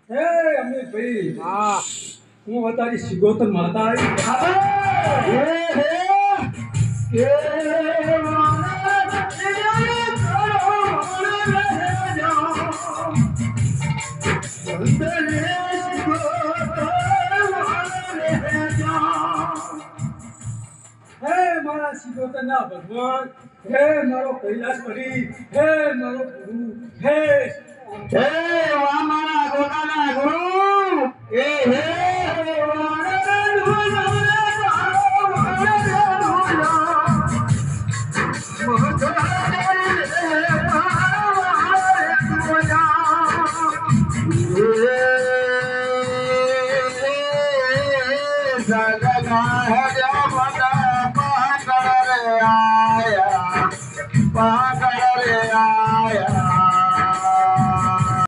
હે અમિત ભાઈ હા હું તારી સિગોતર માતા હે મારા સિગોતર ના ભગવાન હે મારો કૈલાસપતિ હે મારો ગુરુ હે વાહ મારા ગોટાના ગુરુ હે પાગળ રે આયા